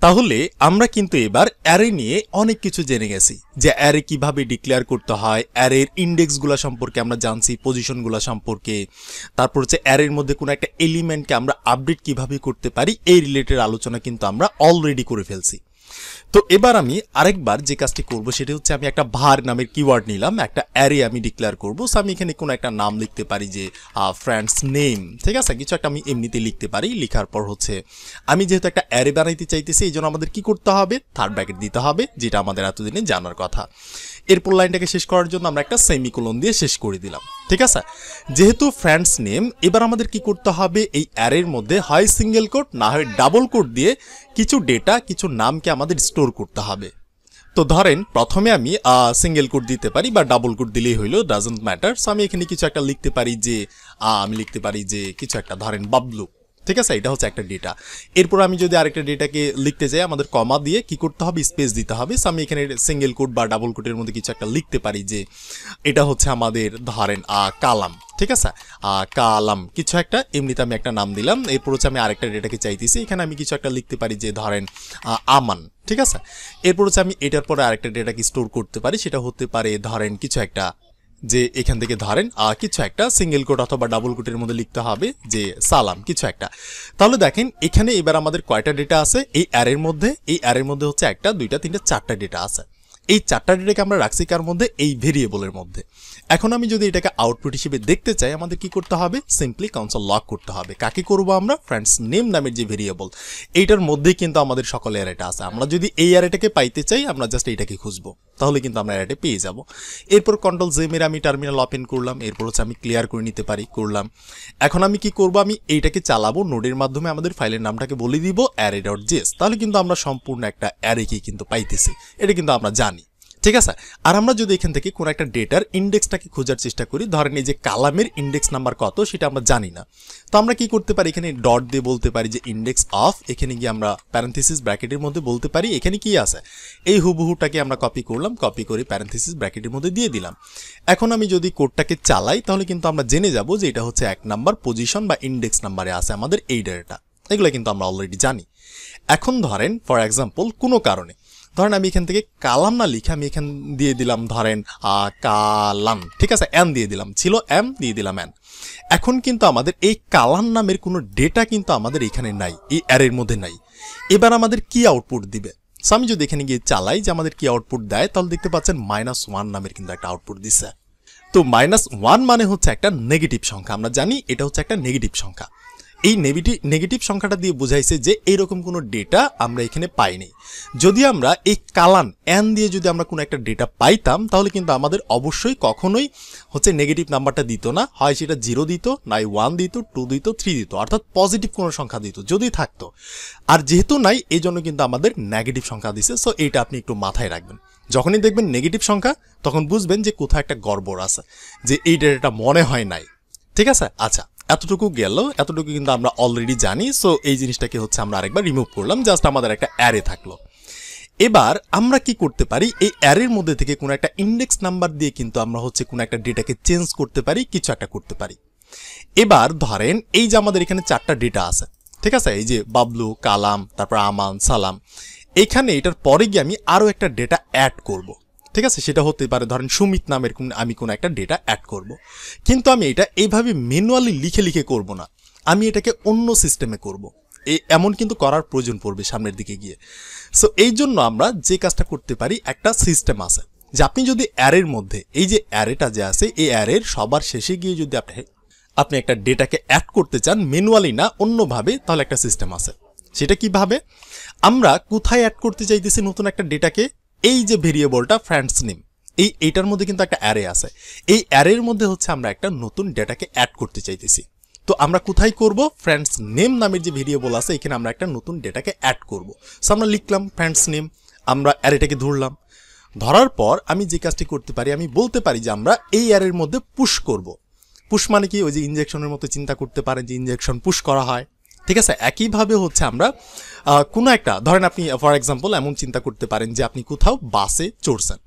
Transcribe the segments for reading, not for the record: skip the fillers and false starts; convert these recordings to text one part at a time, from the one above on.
তাহলে আমরা কিন্তু এবার অ্যারে নিয়ে অনেক কিছু জেনে গেছি, যে অ্যারে কিভাবে ডিক্লেয়ার করতে হয়, অ্যারের ইন্ডেক্সগুলো সম্পর্কে আমরা জানছি, পজিশনগুলো সম্পর্কে, তারপর হচ্ছে অ্যারের মধ্যে কোনো একটা এলিমেন্টকে আমরা আপডেট কিভাবে করতে পারি, এই রিলেটেড আলোচনা কিন্তু আমরা অলরেডি করে ফেলছি। তো এবার আমি আরেকবার যে কাজটি করব সেটা হচ্ছে আমি একটা var নামের কিওয়ার্ড নিলাম, একটা অ্যারে আমি ডিক্লেয়ার করব। সো আমি এখানে কোনো একটা নাম লিখতে পারি, যে ফ্রেন্ডস নেম, ঠিক আছে, কিছু একটা আমি এমনিতে লিখতে পারি। লেখার পর হচ্ছে আমি যেহেতু একটা অ্যারে বানাইতে চাইতেছি, এই জন্য আমাদের কি করতে হবে, থার্ড ব্র্যাকেট দিতে হবে, যেটা আমাদের এতদিনে জানার কথা। এরপর লাইনটাকে শেষ করার জন্য আমরা একটা সেমিকোলন দিয়ে শেষ করে দিলাম, ঠিক আছে। যেহেতু ফ্রেন্ডস নেম, এবার আমাদের কি করতে হবে, এই অ্যারের মধ্যে হয় সিঙ্গেল কোট না হয় ডাবল কোট দিয়ে কিছু ডেটা, কিছু নামকে আমাদের স্টোর করতে হবে। তো ধরেন প্রথমে আমি সিঙ্গেল কোট দিতে পারি বা ডাবল কোট দিলেই হইলো, ডাজন্ট ম্যাটার। সো আমি এখানে কিছু একটা লিখতে পারি, যে আমি লিখতে পারি যে কিছু একটা, ধরেন বাবলু, ঠিক আছে, এটা হচ্ছে একটা ডেটা। এরপর আমি যদি আরেকটা ডেটাকে লিখতে চাই, আমাদের কমা দিয়ে কি করতে হবে, স্পেস দিতে হবে। সো আমি এখানে সিঙ্গেল কোট বা ডাবল কোটের মধ্যে কিছু একটা লিখতে পারি, যে এটা হচ্ছে আমাদের ধরেন কালাম, ঠিক আছে, কালাম কিছু একটা, এমনিতে আমি একটা নাম দিলাম। এরপর হচ্ছে আমি আরেকটা ডেটাকে চাইতেছি, এখানে আমি কিছু একটা লিখতে পারি, যে ধরেন আমান, ঠিক আছে। এরপর হচ্ছে আমি এটার পরে আরেকটা ডেটাকে স্টোর করতে পারি, সেটা হতে পারে ধরেন কিছু একটা, যে এখান থেকে ধরেন কিছু একটা সিঙ্গেল কোট অথবা ডাবল কোটের মধ্যে লিখতে হবে, যে সালাম কিছু একটা। তাহলে দেখেন এখানে এবার আমাদের কয়টা ডেটা আছে এই অ্যারের মধ্যে, এই অ্যারের মধ্যে হচ্ছে একটা, দুইটা, তিনটা, চারটা ডেটা আছে। এই চারটা ডেটাকে আমরা রাখছি কার মধ্যে, এই ভেরিয়েবলের মধ্যে। এখন আমি যদি এটাকে আউটপুট হিসেবে দেখতে চাই, আমাদের কি করতে হবে, সিম্পলি কনসোল লক করতে হবে। কাকে করব আমরা, ফ্রেন্ডস নেম নামের যে ভেরিয়েবল, এইটার মধ্যেই কিন্তু আমাদের সকল অ্যারেটা আছে। আমরা যদি এই অ্যারেটাকে পাইতে চাই, আমরা জাস্ট এইটাকে খুঁজবো, তাহলে কিন্তু আমরা অ্যারেটা পেয়ে যাব। এরপর কন্ট্রোল জে মেরে আমি টার্মিনাল ওপেন করলাম, এরপর হচ্ছে আমি ক্লিয়ার করে নিতে পারি, করলাম। এখন আমি কি করব, আমি এইটাকে চালাবো নোডের মাধ্যমে, আমাদের ফাইলের নামটাকে বলে দিব array.js, তাহলে কিন্তু আমরা সম্পূর্ণ একটা অ্যারেকে কিন্তু পাইতেছি, এটা কিন্তু আমরা জানি, ঠিক আছে। আর আমরা যদি এখান থেকে কোনো একটা ডেটার ইন্ডেক্সটাকে খোঁজার চেষ্টা করি, ধরেন এই যে কালামের ইন্ডেক্স নাম্বার কত সেটা আমরা জানি না, তো আমরা কি করতে পারি, এখানে ডট দিয়ে বলতে পারি যে ইন্ডেক্স অফ, এখানে গিয়ে আমরা প্যারেনথেসিস ব্র্যাকেটের মধ্যে বলতে পারি এখানে কি আছে। এই হুবহুটাকে আমরা কপি করলাম, কপি করে প্যারেনথেসিস ব্র্যাকেটের মধ্যে দিয়ে দিলাম। এখন আমি যদি কোডটাকে চালাই, তাহলে কিন্তু আমরা জেনে যাব যে এটা হচ্ছে 1 নাম্বার পজিশন বা ইন্ডেক্স নাম্বারে আছে আমাদের এই ডেটাটা, এগুলো কিন্তু আমরা অলরেডি জানি। এখন ধরেন ফর এক্সাম্পল কোনো কারণে, ধরেন আমি এখান থেকে কালাম না লিখে আমি এখান দিয়ে দিলাম ধরেন কালাম, ঠিক আছে, এন দিয়ে দিলাম, ছিল এম দিয়ে দিলাম এন। এখন কিন্তু আমাদের এই কালাম নামের কোনো ডেটা কিন্তু আমাদের এখানে নাই, এই অ্যারের মধ্যে নাই। এবার আমাদের কি আউটপুট দিবে, সো আমি যদি এখানে গিয়ে চালাই যে আমাদের কি আউটপুট দেয়, তাহলে দেখতে পাচ্ছেন -1 নামের কিন্তু একটা আউটপুট দিচ্ছে। তো -1 মানে হচ্ছে একটা নেগেটিভ সংখ্যা, আমরা জানি এটা হচ্ছে একটা নেগেটিভ সংখ্যা। এই নেগেটিভ সংখ্যাটা দিয়ে বোঝাইছে যে এইরকম কোনো ডেটা আমরা এখানে পাইনি। যদি আমরা এই কালান এন দিয়ে যদি আমরা কোনো একটা ডেটা পাইতাম, তাহলে কিন্তু আমাদের অবশ্যই কখনোই হচ্ছে নেগেটিভ নাম্বারটা দিত না, হয় সেটা 0 দিত, নাই 1 দিত, 2 দিত, 3 দিত, অর্থাৎ পজিটিভ কোনো সংখ্যা দিত যদি থাকতো। আর যেহেতু নাই, এই জন্য কিন্তু আমাদের নেগেটিভ সংখ্যা দিছে। সো এইটা আপনি একটু মাথায় রাখবেন, যখনই দেখবেন নেগেটিভ সংখ্যা তখন বুঝবেন যে কোথাও একটা গড়বড় আছে, যে এই ডেটাটা মনে হয় নাই, ঠিক আছে। আচ্ছা, এতটুকু গেল, এতটুকু কিন্তু আমরা অলরেডি জানি। সো এই জিনিসটাকে হচ্ছে আমরা আরেকবার রিমুভ করলাম, জাস্ট আমাদের একটা অ্যারে থাকলো। এবার আমরা কি করতে পারি, এই অ্যারের মধ্যে থেকে কোনো একটা ইন্ডেক্স নাম্বার দিয়ে কিন্তু আমরা হচ্ছে কোনো একটা ডেটাকে চেঞ্জ করতে পারি, কিছু একটা করতে পারি। এবার ধরেন এই যে আমাদের এখানে 4টা ডেটা আছে, ঠিক আছে, এই যে বাবলু, কালাম, তারপর আমান, সালাম। এখানে এটার পরে গিয়ে আমি আরও একটা ডেটা অ্যাড করব, ঠিক আছে, সেটা হতে পারে ধরেন সুমিত নামের আমি কোনো একটা ডেটা অ্যাড করব। কিন্তু আমি এটা এইভাবে ম্যানুয়ালি লিখে লিখে করব না, আমি এটাকে অন্য সিস্টেমে করব। এমন কিন্তু করার প্রয়োজন পড়বে সামনের দিকে গিয়ে। সো এই জন্য আমরা যে কাজটা করতে পারি, একটা সিস্টেম আছে যে আপনি যদি অ্যারের মধ্যে এই যে অ্যারেটা যে আছে, এই অ্যারের সবার শেষে গিয়ে যদি আপনি একটা ডেটাকে অ্যাড করতে চান ম্যানুয়ালি না অন্যভাবে, তাহলে একটা সিস্টেম আছে। সেটা কিভাবে, আমরা কোথায় অ্যাড করতে চাইতেছি নতুন একটা ডেটাকে, এই যে ভেরিয়েবলটা ফ্রেন্ডস নেম, এইটার মধ্যে কিন্তু একটা অ্যারে আছে, এই অ্যারের মধ্যে হচ্ছে আমরা একটা নতুন ডেটাকে অ্যাড করতে চাইতেছি। তো আমরা কোথায় করব, ফ্রেন্ডস নেম নামের যে ভেরিয়েবল আছে এখানে আমরা একটা নতুন ডেটাকে অ্যাড করব। সো আমরা লিখলাম ফ্রেন্ডস নেম, আমরা অ্যারেটাকে ধরলাম, ধরার পর আমি যে কাজটি করতে পারি, আমি বলতে পারি যে আমরা এই অ্যারের মধ্যে পুশ করব। পুশ মানে কি, ওই যে ইনজেকশনের মতো চিন্তা করতে পারেন যে ইনজেকশন পুশ করা হয়, ঠিক আছে। একইভাবে হচ্ছে আমরা কোনো একটা, ধরেন আপনি ফর এক্সাম্পল এমন চিন্তা করতে পারেন যে আপনি কোথাও বাসে চড়ছেন,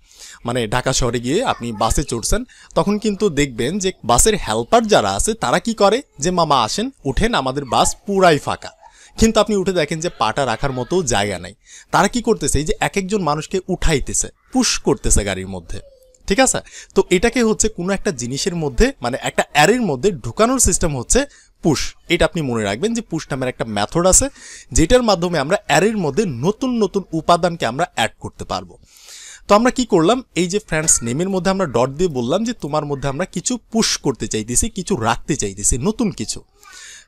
মানে ঢাকা শহরে গিয়ে আপনি বাসে চড়ছেন, তখন কিন্তু দেখবেন যে বাসের হেল্পার যারা আছে তারা কি করে, যে মামা আসেন, উঠেন, আমাদের বাস পুরাই ফাঁকা। কিন্তু আপনি উঠে দেখেন যে পাটা রাখার মতো জায়গা নাই। তারা কি করতেছে, এই যে এক একজন মানুষকে উঠাইতেছে, পুশ করতেছে গাড়ির মধ্যে, ঠিক আছে। তো এটাকে হচ্ছে কোনো একটা জিনিসের মধ্যে মানে একটা অ্যারের মধ্যে ঢুকানোর সিস্টেম হচ্ছে পুশ। এটা আপনি মনে রাখবেন যে পুশ নামের একটা মেথড আছে যেটার মাধ্যমে আমরা অ্যারের মধ্যে নতুন নতুন উপাদানকে আমরা অ্যাড করতে পারবো। তো আমরা কি করলাম, এই যে ফ্রেন্ডস নেমের মধ্যে আমরা ডট দিয়ে বললাম যে তোমার মধ্যে আমরা কিছু পুশ করতে চাইতেছি, কিছু রাখতে চাইতেছি, নতুন কিছু।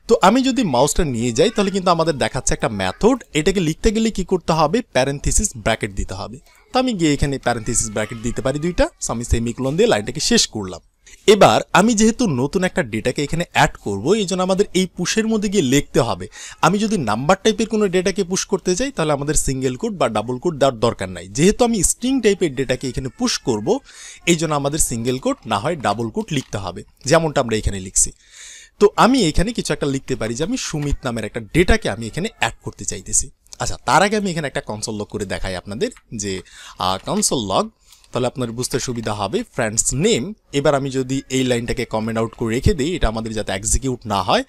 তো আমি যদি মাউসটা নিয়ে যাই তাহলে কিন্তু আমাদের দেখাচ্ছে একটা মেথড। এটাকে লিখতে গেলে কি করতে হবে, প্যারেনথেসিস ব্র্যাকেট দিতে হবে। তো আমি গিয়ে এখানে প্যারেনথেসিস ব্র্যাকেট দিতে পারি দুইটা। সো আমি সেমিকোলন দিয়ে লাইনটাকে শেষ করলাম। এবার আমি যেহেতু নতুন একটা ডেটাকে এখানে অ্যাড করব, এই জন্য আমাদের এই পুশের মধ্যে গিয়ে লিখতে হবে। আমি যদি নাম্বার টাইপের কোনো ডেটাকে পুশ করতে চাই তাহলে আমাদের সিঙ্গেল কোট বা ডাবল কোট দেওয়ার দরকার নাই। যেহেতু আমি স্ট্রিং টাইপের ডেটাকে এখানে পুশ করব, এই জন্য আমাদের সিঙ্গেল কোট না হয় ডাবল কোট লিখতে হবে, যেমনটা আমরা এখানে লিখছি। তো আমি এখানে কিছু একটা লিখতে পারি যে আমি সুমিত নামের একটা ডেটাকে আমি এখানে অ্যাড করতে চাইতেছি। আচ্ছা, তার আগে আমি এখানে একটা কনসোল লগ করে দেখাই আপনাদের যে কনসোল লগ, তাহলে আপনার বুঝতে সুবিধা হবে। ফ্রেন্ডস নেম, এবার আমি যদি এই লাইনটাকে কমেন্ট আউট করে রেখে দিই, এটা আমাদের যাতে এক্সিকিউট না হয়।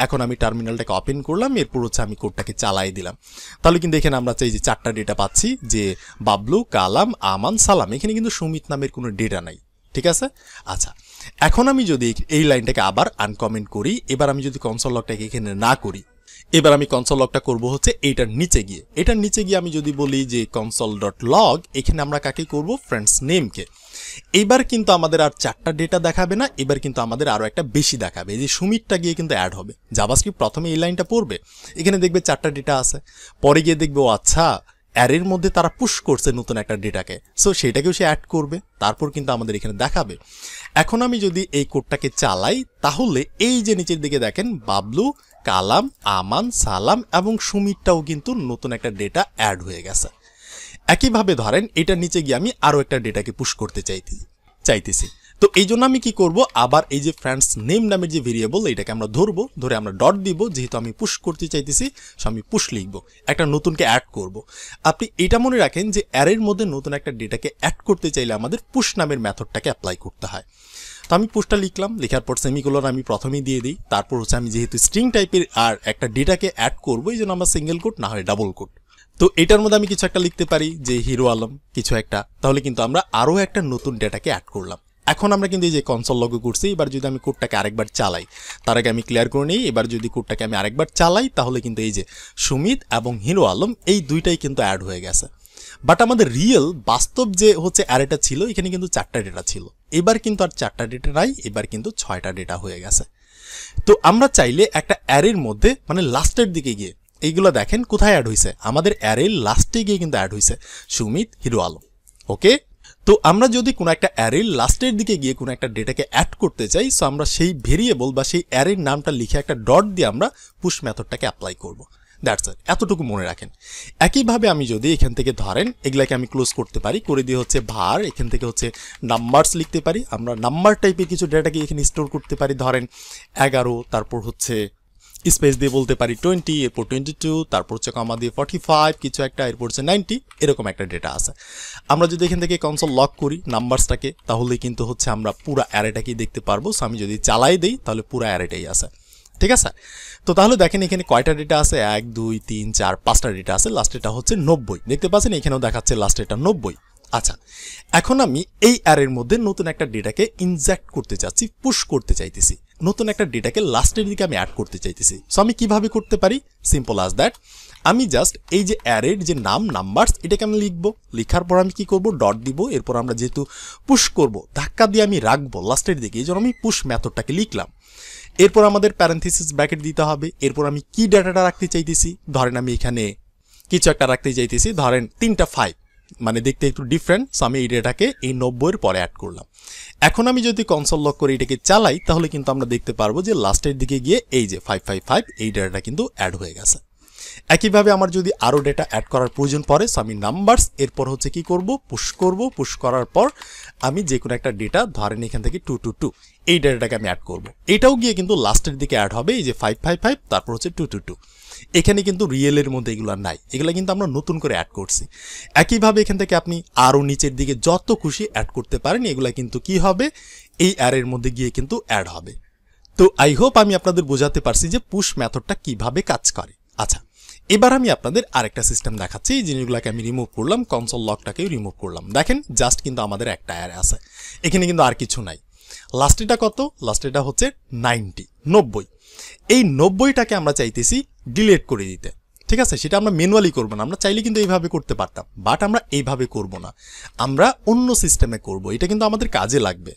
এখন আমি টার্মিনালটাকে ওপেন করলাম, এরপর হচ্ছে আমি কোডটাকে চালাই দিলাম। তাহলে কিন্তু এখানে আমরা চাই যে 4টা ডেটা পাচ্ছি, যে বাবলু, কালাম, আমান, সালাম। এখানে কিন্তু সুমিত নামের কোনো ডেটা নাই, ঠিক আছে। আচ্ছা, এখন আমি যদি এই লাইনটাকে আবার আনকমেন্ট করি, এবার আমি যদি কনসোল লগটাকে এখানে না করি, এবার আমি কনসোল লগটা করবো হচ্ছে এইটার নিচে গিয়ে। এটার নিচে গিয়ে আমি যদি বলি যে কনসোল ডট লগ, এখানে আমরা কাকে করব, ফ্রেন্ডস নেমকে। এবার কিন্তু আমাদের আর 4টা ডেটা দেখাবে না, এবার কিন্তু আমাদের আরো একটা বেশি দেখাবে, এই যে সুমিতটা গিয়ে কিন্তু অ্যাড হবে। জাভাস্ক্রিপ্ট প্রথমে এই লাইনটা পড়বে, এখানে দেখবে 4টা ডেটা আছে, পরে গিয়ে দেখবে ও আচ্ছা অ্যারের মধ্যে তারা পুশ করছে নতুন একটা ডেটাকে, সো সেটাকেও সে অ্যাড করবে, তারপর কিন্তু আমাদের এখানে দেখাবে। এখন আমি যদি এই কোডটাকে চালাই তাহলে এই যে নিচের দিকে দেখেন বাবলু, কালাম, আমান, সালাম এবং সুমিতটাও কিন্তু নতুন একটা ডেটা অ্যাড হয়ে গেছে। একইভাবে ধরেন এটার নিচে গিয়ে আমি আরো একটা ডেটাকে পুশ করতে চাইতেছি। তো এই জন্য আমি কি করব, আবার এই যে ফ্রেন্ডস নেম নামের যে ভেরিয়েবল, এটাকে আমরা ধরবো, ধরে আমরা ডট দিব। যেহেতু আমি পুশ করতে চাইতেছি, আমি পুশ লিখবো, একটা নতুনকে অ্যাড করব। আপনি এটা মনে রাখেন যে অ্যারের মধ্যে নতুন একটা ডেটাকে অ্যাড করতে চাইলে আমাদের পুশ নামের মেথডটাকে অ্যাপ্লাই করতে হয়। তো আমি পুশটা লিখলাম, লেখার পর সেমিকোলন আমি প্রথমেই দিয়ে দিই। তারপর হচ্ছে আমি যেহেতু স্ট্রিং টাইপের আর একটা ডেটাকে অ্যাড করবো, এই জন্য আমরা সিঙ্গেল কোট না হয় ডাবল কোট। তো এটার মধ্যে আমি কিছু একটা লিখতে পারি যে হিরো আলম কিছু একটা, তাহলে কিন্তু আমরা আরও একটা নতুন ডেটাকে অ্যাড করলাম। এখন আমরা কিন্তু এই যে কনসোল লগে করছি, এবার যদি আমি কোডটাকে আরেকবার চালাই, তার আগে আমি ক্লিয়ার করে নিই। এবার যদি কোডটাকে আমি আরেকবার চালাই তাহলে কিন্তু এই যে সুমিত এবং হিরো আলম এই দুইটাই কিন্তু অ্যাড হয়ে গেছে। বাট আমাদের রিয়েল বাস্তব যে হচ্ছে অ্যারেটা ছিল, এখানে কিন্তু 4টা ডেটা ছিল। এবার কিন্তু আর 4টা ডেটা নাই, এবার কিন্তু 6টা ডেটা হয়ে গেছে। তো আমরা চাইলে একটা অ্যারের মধ্যে মানে লাস্টের দিকে গিয়ে, এইগুলো দেখেন কোথায় অ্যাড হয়েছে, আমাদের অ্যারের লাস্টে গিয়ে কিন্তু অ্যাড হয়েছে সুমিত, হিরো আলম। ওকে, তো আমরা যদি কোনো একটা অ্যারের লাস্টের দিকে গিয়ে কোনো একটা ডেটাকে অ্যাড করতে চাই, সো আমরা সেই ভেরিয়েবল বা সেই অ্যারের নামটা লিখে একটা ডট দিয়ে আমরা পুশ মেথডটাকে অ্যাপ্লাই করব। দ্যাটস ইট, এতটুকু মনে রাখেন। একইভাবে আমি যদি এখান থেকে ধরেন এগুলাকে আমি ক্লোজ করতে পারি, করে দিয়ে হচ্ছে ভার, এখান থেকে হচ্ছে নাম্বারস লিখতে পারি। আমরা নাম্বার টাইপের কিছু ডেটাকে এখানে স্টোর করতে পারি, ধরেন 11, তারপর হচ্ছে স্পেস দিয়ে বলতে পারি 20, এরপর 22, তারপর হচ্ছে কমা দিয়ে 45 কিছু একটা, এরপর হচ্ছে 90, এরকম একটা ডেটা আছে। আমরা যদি এখান থেকে কনসোল লক করি নাম্বারসটাকে, তাহলে কিন্তু হচ্ছে আমরা পুরো অ্যারেটাকেই দেখতে পারবো। সো আমি যদি চালাই দেই তাহলে পুরো অ্যারেটাই আছে, ঠিক আছে। তো তাহলে দেখেন এখানে কয়টা ডেটা আছে, 1 2 3 4 5টা ডেটা আছে, লাস্টেটা হচ্ছে 90, দেখতে পাচ্ছেন এখানেও দেখাচ্ছে লাস্টেটা 90। আচ্ছা, এখন আমি এই অ্যারের মধ্যে নতুন একটা ডেটাকে ইনজেক্ট করতে চাচ্ছি, পুশ করতে চাইতেছি, নতুন একটা ডেটাকে লাস্টের দিকে আমি অ্যাড করতে চাইতেছি। সো আমি কিভাবে করতে পারি, সিম্পল অ্যাজ দ্যাট। আমি জাস্ট এই যে অ্যারের যে নাম নাম্বারস, এটাকে আমি লিখবো, লেখার পর আমি কি করব, ডট দিব। এরপর আমরা যেহেতু পুশ করব, ধাক্কা দিয়ে আমি রাখবো লাস্টের দিকে, এই জন্য আমি পুশ মেথডটাকে লিখলাম। এরপর আমাদের প্যারেনথেসিস ব্র্যাকেট দিতে হবে। এরপর আমি কি ডেটাটা রাখতে চাইতেছি, ধরেন আমি এখানে কিছু একটা রাখতে চাইতেছি, ধরেন 3টা 5, মানে দেখতে একটু ডিফারেন্ট। সো আমি এই ডেটাকে এই 90-এর পরে অ্যাড করলাম। এখন আমি যদি কনসোল লক করে এটাকে চালাই তাহলে কিন্তু আমরা দেখতে পারবো যে লাস্টের দিকে গিয়ে এই যে 555 এই ডেটাটা কিন্তু অ্যাড হয়ে গেছে। একইভাবে আমার যদি আরও ডেটা অ্যাড করার প্রয়োজন পড়ে, সো আমি নাম্বারস, এরপর হচ্ছে কি করব, পুশ করব। পুশ করার পর আমি যে কোনো একটা ডেটা, ধরেন এখান থেকে 222, এই ডেটাটাকে আমি অ্যাড করব। এটাও গিয়ে কিন্তু লাস্টের দিকে অ্যাড হবে, এই যে 555, তারপর হচ্ছে 222। এখানে কিন্তু রিয়েলের মধ্যে এগুলো নাই, এগুলো কিন্তু আমরা নতুন করে অ্যাড করছি। একইভাবে এখান থেকে আপনি আরও নিচের দিকে যত খুশি অ্যাড করতে পারেন, এগুলা কিন্তু কি হবে, এই অ্যারের মধ্যে গিয়ে কিন্তু অ্যাড হবে। তো আই হোপ আমি আপনাদের বোঝাতে পারছি যে পুশ মেথডটা কিভাবে কাজ করে। আচ্ছা, এবার আমি আপনাদের আরেকটা সিস্টেম দেখাচ্ছি। এই জিনিসগুলোকে আমি রিমুভ করলাম, কনসোল লগটাকেও রিমুভ করলাম। দেখেন জাস্ট কিন্তু আমাদের একটা অ্যারে আছে, এখানে কিন্তু আর কিছু নাই। লাস্টেটা কত? লাস্টেটা হচ্ছে 90। এই 90টাকে আমরা চাইতেছি ডিলিট করে দিতে। ঠিক আছে, সেটা আমরা ম্যানুয়ালি করব না, আমরা চাইলে কিন্তু এইভাবে করতে পারতাম, বাট আমরা এইভাবে করব না, আমরা অন্য সিস্টেমে করব। এটা কিন্তু আমাদের কাজে লাগবে,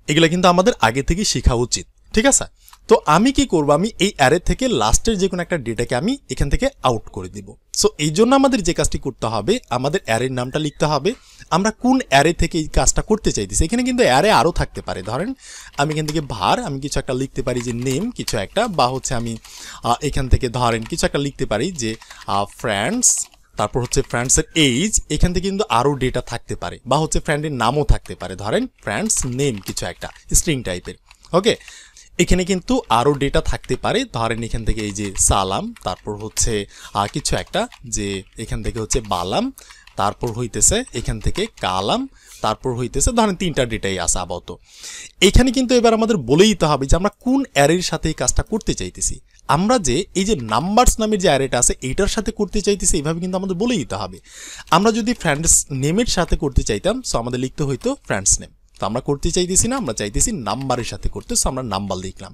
এগুলো কিন্তু আমাদের আগে থেকে শেখা উচিত। ঠিক আছে, তো আমি কি করব, আমি এই অ্যারে থেকে লাস্টের যে কোনো একটা ডেটাকে আমি এখান থেকে আউট করে দিব। সো এই জন্য আমাদের যে কাজটি করতে হবে, আমাদের অ্যারের নামটা লিখতে হবে, আমরা কোন অ্যারে থেকে এই কাজটা করতে চাইতেছি। এখানে কিন্তু অ্যারে আরও থাকতে পারে, ধরেন আমি এখান থেকে ভার আমি কিছু একটা লিখতে পারি যে নেম কিছু একটা, বা হচ্ছে আমি এখান থেকে ধরেন কিছু একটা লিখতে পারি যে ফ্রেন্ডস, তারপর হচ্ছে ফ্রেন্ডসের এইজ, এখান থেকে কিন্তু আরও ডেটা থাকতে পারে, বা হচ্ছে ফ্রেন্ডের নামও থাকতে পারে, ধরেন ফ্রেন্ডস নেম কিছু একটা স্ট্রিং টাইপের। ওকে, এখানে কিন্তু আরও ডেটা থাকতে পারে, ধরেন এখান থেকে এই যে সালাম, তারপর হচ্ছে কিছু একটা যে এখান থেকে হচ্ছে বালাম, তারপর হইতেছে এখান থেকে কালাম, তারপর হইতেছে ধরেন 3টা ডেটাই আছে আপাতত। এখানে কিন্তু এবার আমাদের বলে দিতে হবে যে আমরা কোন অ্যারের সাথে এই কাজটা করতে চাইতেছি। আমরা যে এই যে নাম্বারস নামের যে অ্যারেটা আছে এইটার সাথে করতে চাইতেছি, এইভাবে কিন্তু আমাদের বলে দিতে হবে। আমরা যদি ফ্রেন্ডস নেমের সাথে করতে চাইতাম, সো আমাদের লিখতে হইতো ফ্রেন্ডস নেম। তো আমরা করতে চাইতেছি না, আমরা চাইতেছি নাম্বারের সাথে করতে, সো আমরা নাম্বার লিখলাম।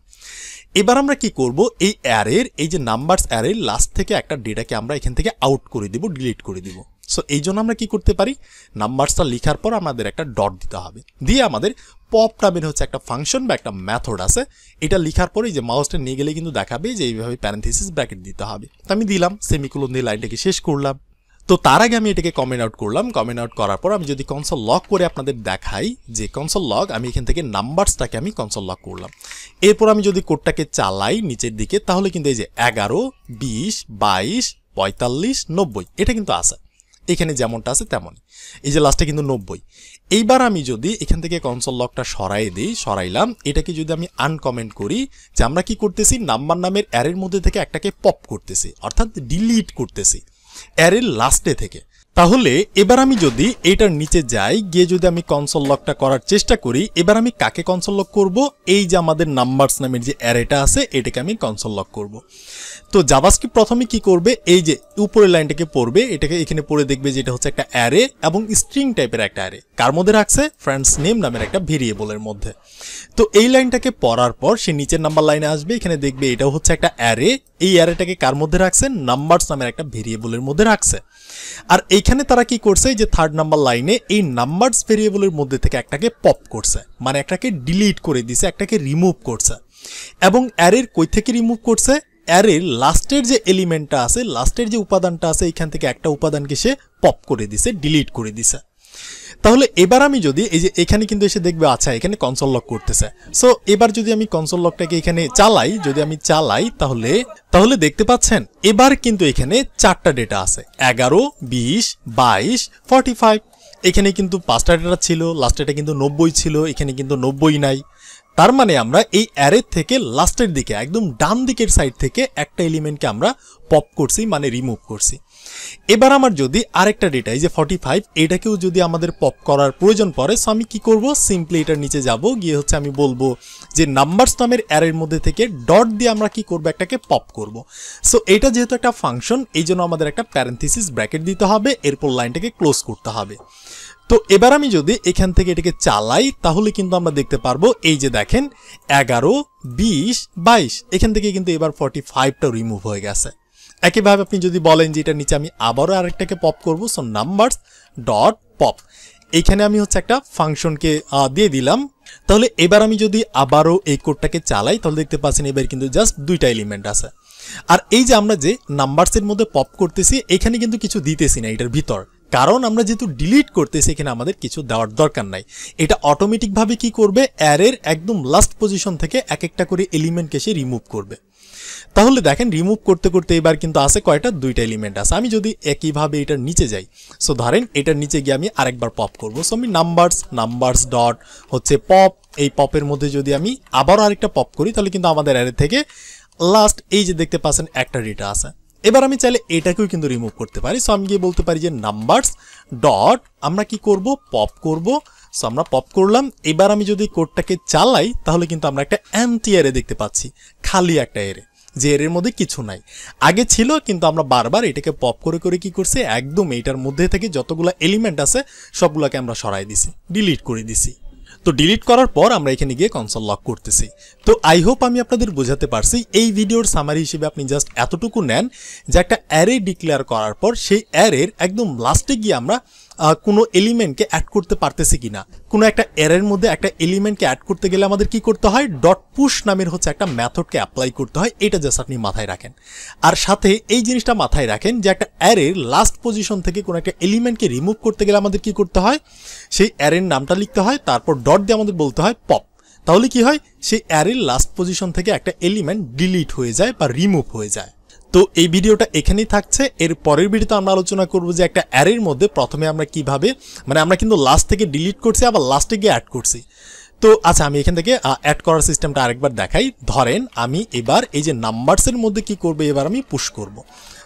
এবার আমরা কি করব, এই অ্যারের এই যে নাম্বারস অ্যারের লাস্ট থেকে একটা ডেটাকে আমরা এখান থেকে আউট করে দিব, ডিলিট করে দিব। সো এই জন্য আমরা কি করতে পারি, নাম্বারসটা লেখার পর আমাদের একটা ডট দিতে হবে, দিয়ে আমাদের পপ নামের হচ্ছে একটা ফাংশন বা একটা মেথড আছে, এটা লেখার পরে যে মাউসটা নিয়ে গেলে কিন্তু দেখাবে যে এইভাবে প্যারেনথেসিস ব্র্যাকেট দিতে হবে। তো আমি দিলাম, সেমিকোলন দিয়ে লাইনটাকে শেষ করলাম। তো তার আগে আমি এটাকে কমেন্ট আউট করলাম। কমেন্ট আউট করার পর আমি যদি কনসোল লগ করে আপনাদের দেখাই যে কনসোল লগ, আমি এখান থেকে নাম্বারসটাকে আমি কনসোল লগ করলাম। এরপর আমি যদি কোডটাকে চালাই নিচের দিকে, তাহলে কিন্তু এই যে 11, 20, 22, 45, 90 এটা কিন্তু আছে, এখানে যেমনটা আছে তেমনই, এই যে লাস্টে কিন্তু 90। এইবার আমি যদি এখান থেকে কনসোল লগটা সরাই দিই, সরাইলাম, এটাকে যদি আমি আনকমেন্ট করি, যে আমরা কি করতেছি, নাম্বার নামের অ্যারের মধ্যে থেকে একটাকে পপ করতেছি, অর্থাৎ ডিলিট করতেছি অ্যারের লাস্টে থেকে। তাহলে এবার আমি যদি এটার নিচে যাই, গিয়ে যদি আমি কনসোল লগটা করার চেষ্টা করি, এবার আমি কাকে কনসোল লগ করব, এই যে আমাদের নাম্বারস নামের যে অ্যারেটা আছে এটাকে আমি কনসোল লগ করব। তো জাভাস্ক্রিপ্ট প্রথমে কি করবে, এই যে উপরের লাইনটাকে পড়বে, এটাকে এখানে পড়ে দেখবে যে এটা হচ্ছে একটা অ্যারে এবং স্ট্রিং টাইপের একটা অ্যারে, কার মধ্যে রাখছে, ফ্রেন্ডস নেম নামের একটা ভেরিয়েবলের মধ্যে। তো এই লাইনটাকে পড়ার পর সে নিচের নাম্বার লাইনে আসবে, এখানে দেখবে এটাও হচ্ছে একটা অ্যারে, এই অ্যারেটাকে কার মধ্যে রাখছে, নাম্বারস নামের একটা ভেরিয়েবলের মধ্যে রাখছে। আর এইখানে তারা কি করছে, যে 3rd নাম্বার লাইনে এই নাম্বারস ভেরিয়েবলের মধ্যে থেকে একটাকে পপ করছে, মানে একটাকে ডিলিট করে দিছে, একটাকে রিমুভ করছে। এবং অ্যারের কই থেকে রিমুভ করছে, অ্যারের লাস্টের যে এলিমেন্টটা আছে, লাস্টের যে উপাদানটা আছে, এখান থেকে একটা উপাদানকে সে পপ করে দিছে, ডিলিট করে দিছে। তাহলে এবার আমি যদি এই যে এখানে কিন্তু এসে দেখবে, আচ্ছা এখানে কনসোল লগ করতেছে। সো এবার যদি আমি কনসোল লগটাকে এখানে চালাই, যদি আমি চালাই, তাহলে দেখতে পাচ্ছেন এবার কিন্তু এখানে 4টা ডেটা আছে, 11, 20, 22, 45। এখানে কিন্তু 5টা ডেটা ছিল, লাস্টেটা কিন্তু 90 ছিল, এখানে কিন্তু 90 নাই। তার মানে আমরা এই অ্যারে থেকে লাস্টের দিকে একদম ডান দিকের সাইড থেকে একটা এলিমেন্টকে আমরা পপ করছি, মানে রিমুভ করছি। এবার আমার যদি আরেকটা ডেটা এই যে 45, এটাকেও যদি আমাদের পপ করার প্রয়োজন পড়ে, সো আমি কি করব, সিম্পলি এটার নিচে যাব, গিয়ে হচ্ছে আমি বলবো যে নাম্বারস নামের অ্যারের মধ্যে থেকে ডট দিয়ে আমরা কি করব, একটাকে পপ করব। সো এটা যেহেতু একটা ফাংশন, এই জন্য আমাদের একটা প্যারেনথেসিস ব্র্যাকেট দিতে হবে, এরপর লাইনটাকে ক্লোজ করতে হবে। তো এবার আমি যদি এখান থেকে এটাকে চালাই, তাহলে কিন্তু আমরা দেখতে পারবো এই যে দেখেন 11, 20, 22, এখান থেকে কিন্তু এবার 45টা রিমুভ হয়ে গেছে। একইভাবে আপনি যদি বলেন যে এটার নিচে আমি আবারও আরেকটাকে পপ করব, সো নাম্বারস ডট পপ, এইখানে আমি হচ্ছে একটা ফাংশনকে দিয়ে দিলাম। তাহলে এবার আমি যদি আবারও এই কোডটাকে চালাই, তাহলে দেখতে পাচ্ছেন এবার কিন্তু জাস্ট 2টা এলিমেন্ট আছে। আর এই যে আমরা যে নাম্বারসের মধ্যে পপ করতেছি, এখানে কিন্তু কিছু দিতেছি না এটার ভিতর, কারণ আমরা যেহেতু ডিলিট করতেছি, এখানে আমাদের কিছু দেওয়ার দরকার নাই। এটা অটোমেটিকভাবে কি করবে, অ্যারের একদম লাস্ট পজিশন থেকে এক একটা করে এলিমেন্টকে সে রিমুভ করবে। তাহলে দেখেন রিমুভ করতে করতে এবার কিন্তু আছে কয়টা, 2টা এলিমেন্ট আছে। আমি যদি একইভাবে এটার নিচে যাই, সো ধরেন এটার নিচে গিয়ে আমি আরেকবার পপ করব, সো আমি নাম্বারস ডট হচ্ছে পপ, এই পপের মধ্যে যদি আমি আবারও আরেকটা পপ করি, তাহলে কিন্তু আমাদের অ্যারে থেকে লাস্ট এই যে দেখতে পাচ্ছেন একটা ডেটা আছে। এবার আমি চাইলে এটাকেও কিন্তু রিমুভ করতে পারি, সো আমি গিয়ে বলতে পারি যে নাম্বারস ডট আমরা কি করব, পপ করব। সো আমরা পপ করলাম। এবার আমি যদি কোডটাকে চালাই, তাহলে কিন্তু আমরা একটা এমটি অ্যারে দেখতে পাচ্ছি, খালি একটা অ্যারে। যে এর মধ্যে কিছু নাই, আগে ছিল কিন্তু আমরা বারবার এটাকে পপ করে করে কি করছি, একদম এইটার মধ্যে থেকে যতগুলো এলিমেন্ট আছে সবগুলোকে আমরা সরাই দিছি, ডিলিট করে দিছি। তো ডিলিট করার পর আমরা এখানে গিয়ে কনসোল লক করতেছি। তো আই হোপ আমি আপনাদের বোঝাতে পারছি। এই ভিডিওর সামারি হিসেবে আপনি জাস্ট এতটুকু নেন যে একটা অ্যারে ডিক্লেয়ার করার পর সেই অ্যারের একদম লাস্টে গিয়ে আমরা কোনো এলিমেন্টকে অ্যাড করতে পারতেছি কিনা। কোনো একটা অ্যারের মধ্যে একটা এলিমেন্টকে অ্যাড করতে গেলে আমাদের কি করতে হয়, ডট পুশ নামের হচ্ছে একটা মেথডকে অ্যাপ্লাই করতে হয়। এটা জাস্ট আপনি মাথায় রাখেন। আর সাথে এই জিনিসটা মাথায় রাখেন যে একটা অ্যারের লাস্ট পজিশন থেকে কোনো একটা এলিমেন্টকে রিমুভ করতে গেলে আমাদের কি করতে হয়, সেই অ্যারের নামটা লিখতে হয়, তারপর ডট দিয়ে আমাদের বলতে হয় পপ। তাহলে কি হয়, সেই অ্যারের লাস্ট পজিশন থেকে একটা এলিমেন্ট ডিলিট হয়ে যায় বা রিমুভ হয়ে যায়। তো এই ভিডিওটা এখানেই থাকছে। এর পরের ভিডিওতে আমরা আলোচনা করব যে একটা অ্যারের মধ্যে প্রথমে আমরা কিভাবে, মানে আমরা কিন্তু লাস্ট থেকে ডিলিট করছি আবার লাস্টে গিয়ে অ্যাড করছি। তো আচ্ছা, আমি এখান থেকে অ্যাড করার সিস্টেমটা আরেকবার দেখাই। ধরেন আমি এবার এই যে নাম্বারসের মধ্যে কি করব, এবার আমি পুশ করব।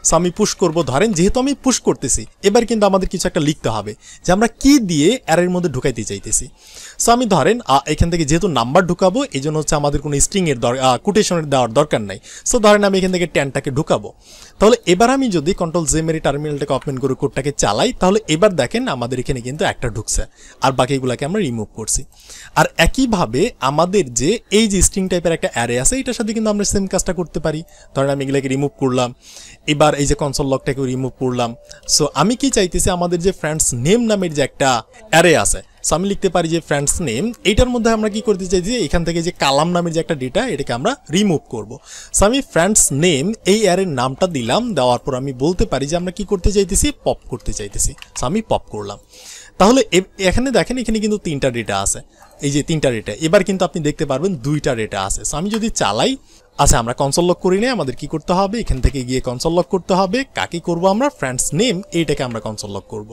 সো আমি পুশ করব। ধরেন যেহেতু আমি পুশ করতেছি, এবার কিন্তু আমাদের কিছু একটা লিখতে হবে যে আমরা কি দিয়ে অ্যারের মধ্যে ঢুকাইতে চাইতেছি। সো আমি ধরেন এখান থেকে যেহেতু নাম্বার ঢুকাবো, এই জন্য হচ্ছে আমাদের কোনো স্ট্রিংয়ের কোটেশনের দেওয়ার দরকার নাই। সো ধরেন আমি এখান থেকে 10টাকে ঢুকাবো। তাহলে এবার আমি যদি কন্ট্রোল-জে মেরে টার্মিনালটাকে ওপেন করে কোডটাকে চালাই, তাহলে এবার দেখেন আমাদের এখানে কিন্তু একটা ঢুকছে, আর বাকিগুলোকে আমরা রিমুভ করছি। আর একইভাবে আমাদের যে এই যে স্ট্রিং টাইপের একটা অ্যারে আছে, এটার সাথে কিন্তু আমরা সেম কাজটা করতে পারি। ধরেন আমি এগুলোকে রিমুভ করলাম, এবার এই যে কনসোল লকটাকে রিমুভ করলাম। সো আমি কি চাইতেছি, আমাদের যে ফ্রেন্ডস নেম নামের যে একটা অ্যারে আছে, সো আমি লিখতে পারি যে ফ্রেন্ডস নেম। এইটার মধ্যে আমরা কি করতে চাইছি, এখান থেকে যে কালাম নামের যে একটা ডেটা, এটাকে আমরা রিমুভ করব। সো আমি ফ্রেন্ডস নেম এই অ্যারের নামটা দিলাম, দেওয়ার পর আমি বলতে পারি যে আমরা কি করতে চাইতেছি, পপ করতে চাইতেছি। সো আমি পপ করলাম। তাহলে এখানে দেখেন, এখানে কিন্তু 3টা ডেটা আছে, এই যে 3টা ডেটা। এবার কিন্তু আপনি দেখতে পারবেন 2টা ডেটা আছে। সো আমি যদি চালাই, আচ্ছা আমরা কনসোল লক করি না, আমাদের কি করতে হবে, এখান থেকে গিয়ে কনসোল লক করতে হবে। কাকে করব আমরা, ফ্রেন্ডস নেম, এইটাকে আমরা কনসোল লক করব।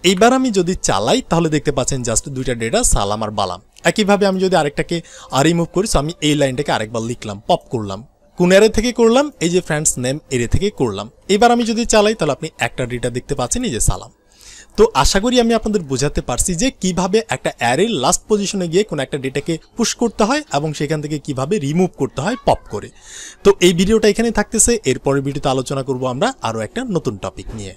এইবার আমি যদি চালাই, তাহলে দেখতে পাচ্ছেন জাস্ট 2টা ডেটা, সালাম আর বালাম। একইভাবে আমি যদি আরেকটাকে রিমুভ করি, সো আমি এই লাইনটাকে আরেকবার লিখলাম, পপ করলাম। কোন এরে থেকে করলাম, এই যে ফ্রেন্ডস নেম এরে থেকে করলাম। এবার আমি যদি চালাই, তাহলে আপনি একটা ডেটা দেখতে পাচ্ছেন, এই যে সালাম। তো আশা করি আমি আপনাদের বোঝাতে পারছি যে কিভাবে একটা অ্যারের লাস্ট পজিশনে গিয়ে কোনো একটা ডেটাকে পুশ করতে হয় এবং সেখান থেকে কিভাবে রিমুভ করতে হয় পপ করে। তো এই ভিডিওটা এখানে থাকতেছে। এরপরের ভিডিওতে আলোচনা করব আমরা আরও একটা নতুন টপিক নিয়ে।